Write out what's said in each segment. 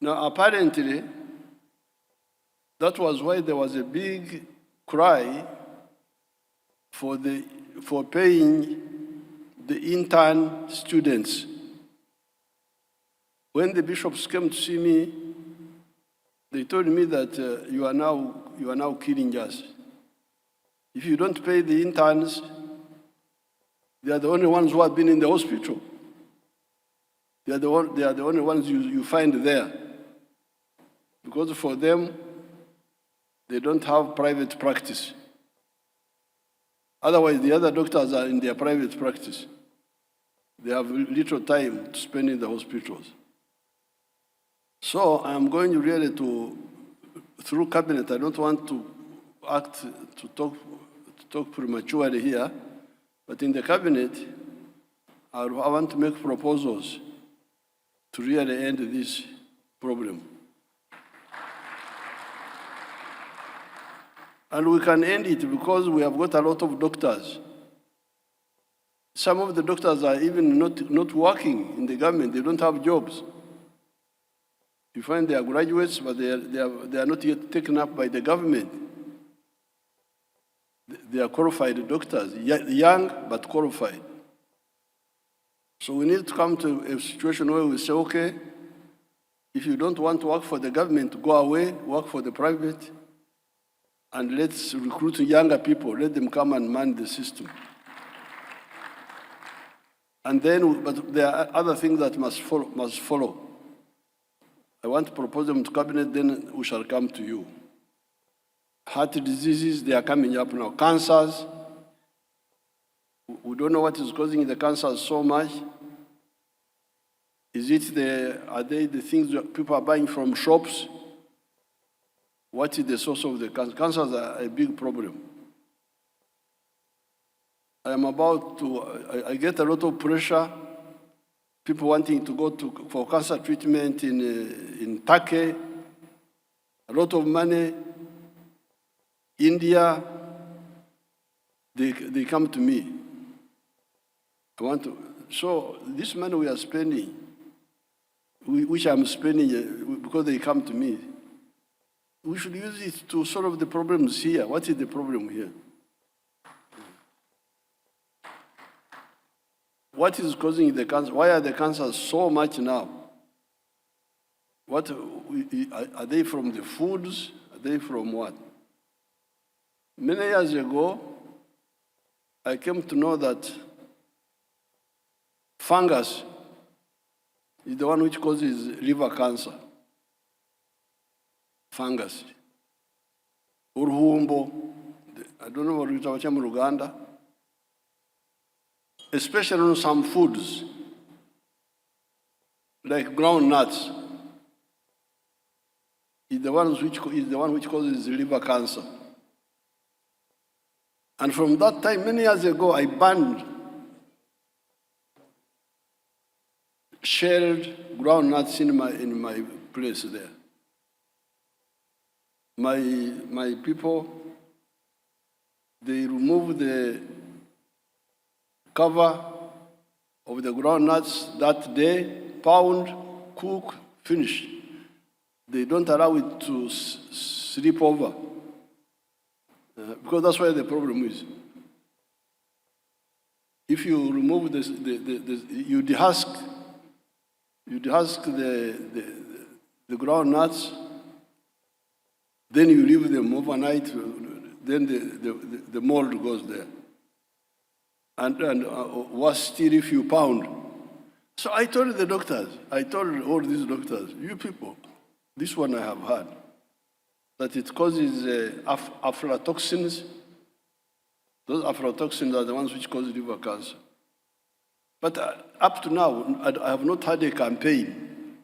Now, apparently, that was why there was a big cry for paying the intern students. When the bishops came to see me, they told me that you are now killing us. If you don't pay the interns, they are the only ones who have been in the hospital. They are the only ones you find there. Because for them, they don't have private practice. Otherwise, the other doctors are in their private practice. They have little time to spend in the hospitals. So I'm going really through cabinet. I don't want to talk prematurely here, but in the cabinet, I want to make proposals to really end this problem. And we can end it because we have got a lot of doctors. Some of the doctors are even not working in the government. They don't have jobs. You find they are graduates, but they are not yet taken up by the government. They are qualified doctors, young but qualified. So we need to come to a situation where we say, okay, if you don't want to work for the government, go away, work for the private, and let's recruit younger people, let them come and man the system. And then, but there are other things that must follow. I want to propose them to cabinet, then we shall come to you. Heart diseases, they are coming up now. Cancers, we don't know what is causing the cancers so much. Are they the things that people are buying from shops? What is the source of the cancer? Cancers are a big problem. I get a lot of pressure, people wanting to go for cancer treatment in Turkey, a lot of money. India, they come to me. So this money we are spending, which I'm spending because they come to me, we should use it to solve the problems here. What is the problem here? What is causing the cancer? Why are the cancers so much now? Are they from the foods? Are they from what? Many years ago, I came to know that fungus is the one which causes liver cancer. Fungus. Uruhumbo, I don't know what it's called in Uganda. Especially on some foods, like ground nuts, is the one which causes liver cancer. And from that time, many years ago, I banned shelled ground nuts in my place there. My people, they remove the cover of the ground nuts that day, pound, cook, finish. They don't allow it to slip over. Because that's where the problem is. If you remove you dehusk the ground nuts, then you leave them overnight, then the mold goes there. And worse still if you pound. So I told the doctors, I told all these doctors, you people, this one I have heard, that it causes aflatoxins. Those aflatoxins are the ones which cause liver cancer. But up to now, I have not had a campaign,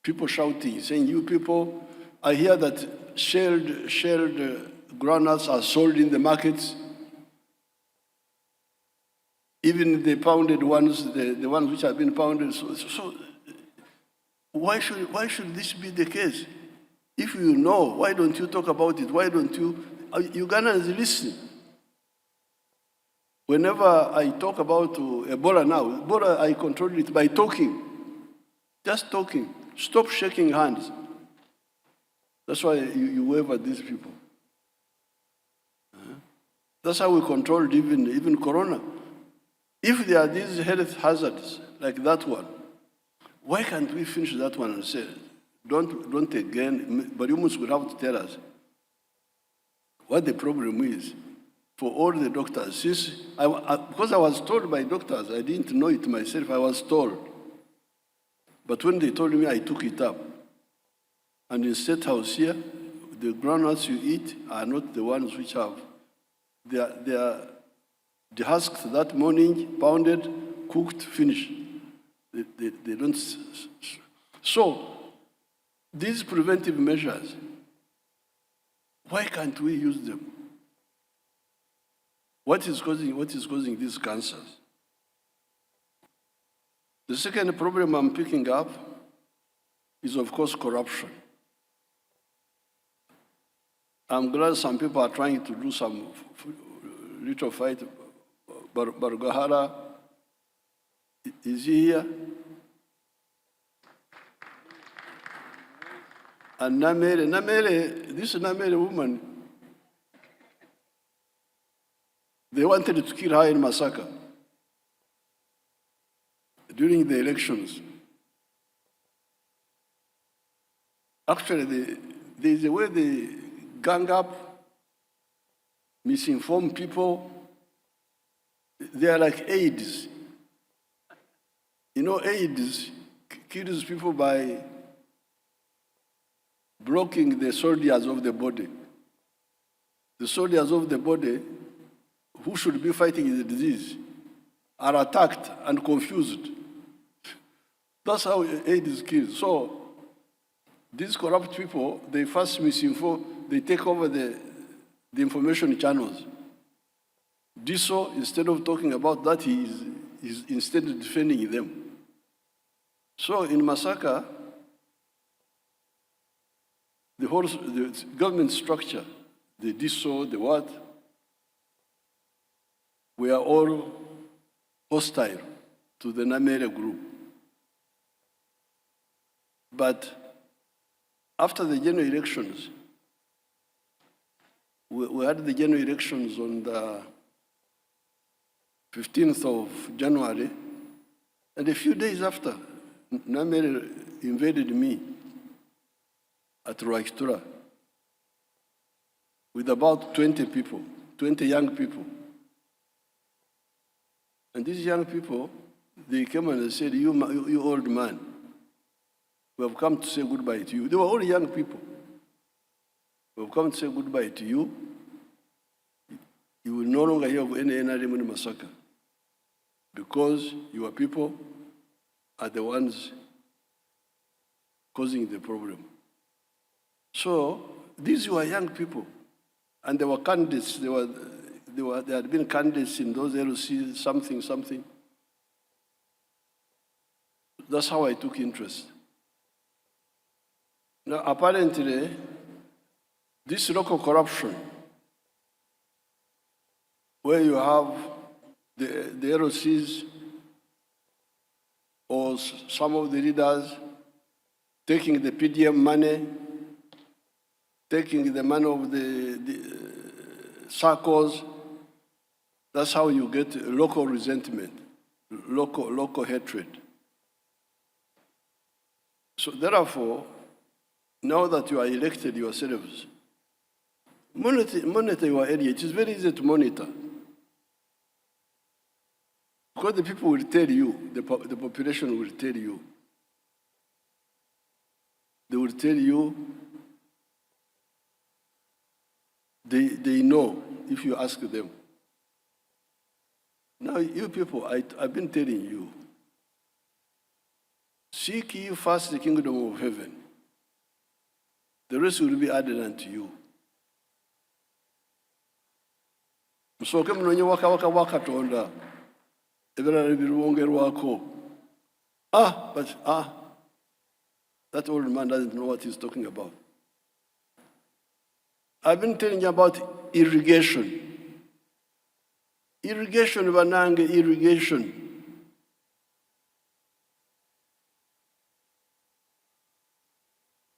people shouting, saying, you people, I hear that shelled groundnuts are sold in the markets. Even the pounded ones, the ones which have been pounded. So why should this be the case? If you know, why don't you talk about it? Why don't you? Ugandans listen. Whenever I talk about Ebola now, Ebola I control it by talking. Just talking. Stop shaking hands. That's why you wave at these people. That's how we controlled even corona. If there are these health hazards like that one, why can't we finish that one and say, don't again, but you must have to tell us what the problem is for all the doctors. Since because I was told by doctors, I didn't know it myself, I was told. But when they told me, I took it up. And in State House here, the groundnuts you eat are not the ones which have, they are dehusked that morning, pounded, cooked, finished. They don't. So, these preventive measures, why can't we use them? What is causing these cancers? The second problem I'm picking up is, of course, corruption. I'm glad some people are trying to do some little fight. Bargahara, is he here? And Namere, this Namere woman, they wanted to kill her in Masaka during the elections. Actually, there's a way they gang up, misinform people. They are like AIDS. You know, AIDS kills people by blocking the soldiers of the body. The soldiers of the body, who should be fighting the disease, are attacked and confused. That's how AIDS kills. So, these corrupt people, they first misinform, they take over the information channels. Diso, instead of talking about that, he is instead defending them. So in Masaka, the government structure, the Diso, the what, we are all hostile to the Namere group. But after the general elections, we had the general elections on the 15th of January, and a few days after, Namere invaded me at Roakstura with about 20 people, 20 young people. And these young people, they came and they said, you old man, we have come to say goodbye to you. They were all young people. We have come to say goodbye to you. You will no longer hear of any NRM in Masaka because your people are the ones causing the problem. So these were young people, and they were candidates. They had been candidates in those LC something. That's how I took interest. Now, apparently, this local corruption, where you have the LCs or some of the leaders taking the PDM money, taking the money of the circles, that's how you get local resentment, local hatred. So therefore, now that you are elected yourselves, monitor your area. It is very easy to monitor. Because the people will tell you, the population will tell you. They will tell you, they know if you ask them. Now, you people, I've been telling you, seek ye first the kingdom of heaven. The rest will be added unto you. Musoke mnonye waka Katonda. Ebirala birongerwako. But that old man doesn't know what he's talking about. I've been telling you about irrigation. Irrigation, Banange, irrigation.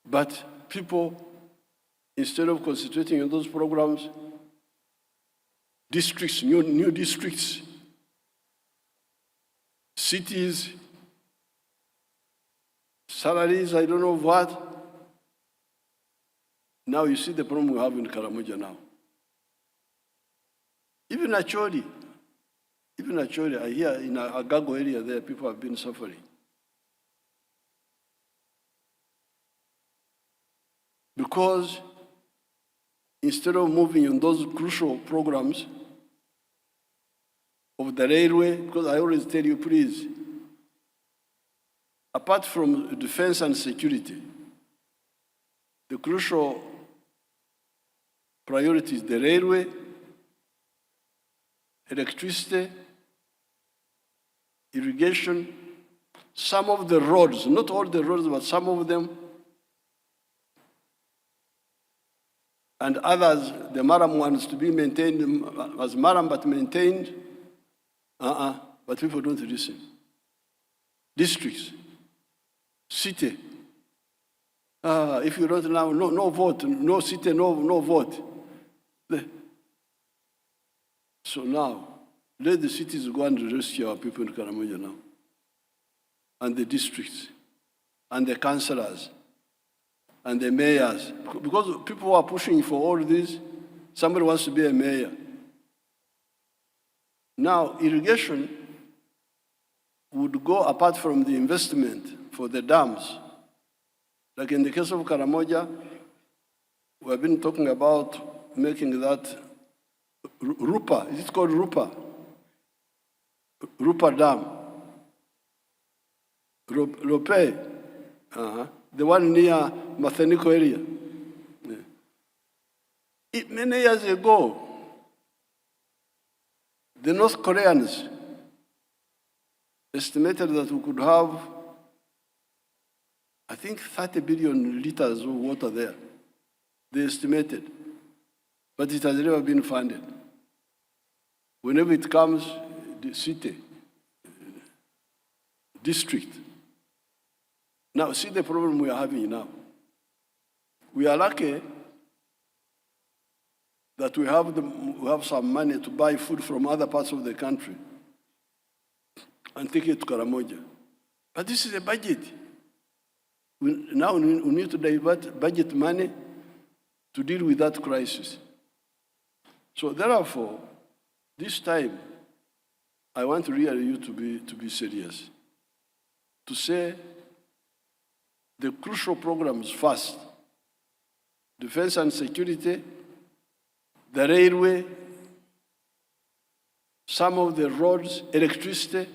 But people instead of concentrating on those programs, districts, new districts, cities, salaries, I don't know what. Now you see the problem we have in Karamoja now. Even Acholi, I hear in Agago area there, people have been suffering. Because instead of moving on those crucial programs of the railway, because I always tell you, please, apart from defense and security, the crucial priority is the railway, electricity, irrigation, some of the roads, not all the roads, but some of them, and others, the Maram ones, to be maintained as Maram, but maintained, but people don't listen. Districts, city, if you don't now, no vote, no city, no vote. So now, let the cities go and rescue our people in Karamoja now, and the districts, and the councillors, and the mayors. Because people are pushing for all this, somebody wants to be a mayor. Now, irrigation would go apart from the investment for the dams. Like in the case of Karamoja, we have been talking about making that Rupa, is it called Rupa? Rupa Dam. Rope, the one near Matheniko area. Yeah. Many years ago, the North Koreans estimated that we could have, I think, 30 billion liters of water there. They estimated. But it has never been funded. Whenever it comes, the city, district. Now, see the problem we are having now. We are lucky that we have some money to buy food from other parts of the country and take it to Karamoja. But this is a budget. Now we need to divert budget money to deal with that crisis. So therefore, this time, I want really you to be serious. To say the crucial programs first, defense and security, the railway, some of the roads, electricity,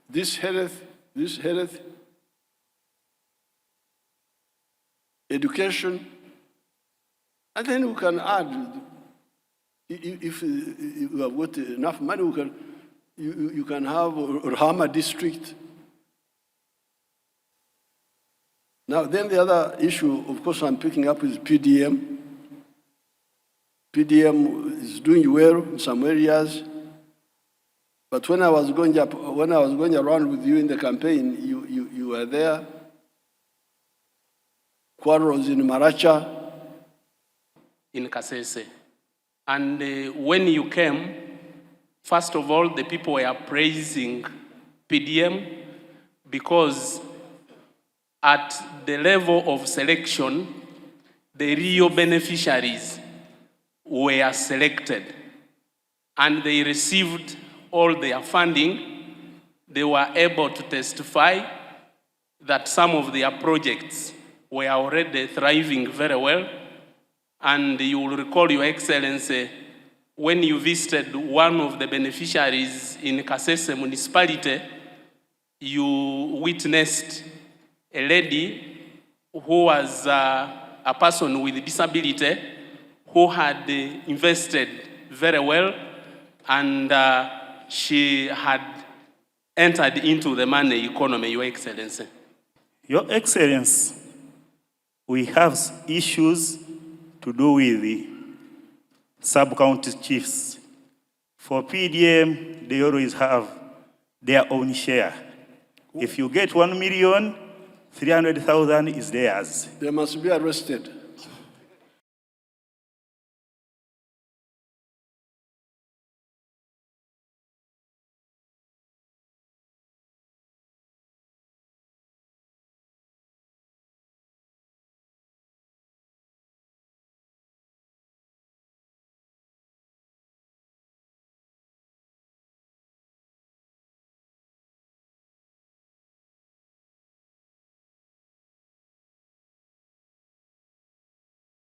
this health, education, and then we can add, if you have got enough money, you can have Rahama district. Now, then the other issue, of course, I'm picking up is PDM. PDM is doing well in some areas, but when I was going around with you in the campaign, you were there. Quarrels in Maracha, in Kasese. And when you came, first of all, the people were praising PDM because at the level of selection, the real beneficiaries were selected and they received all their funding. They were able to testify that some of their projects were already thriving very well. And you will recall, Your Excellency, when you visited one of the beneficiaries in Kasese municipality, you witnessed a lady who was a person with disability who had invested very well, and she had entered into the money economy, Your Excellency. Your Excellency, we have issues to do with the sub-county chiefs. For PDM, they always have their own share. If you get 1 million 300,000 is theirs. They must be arrested.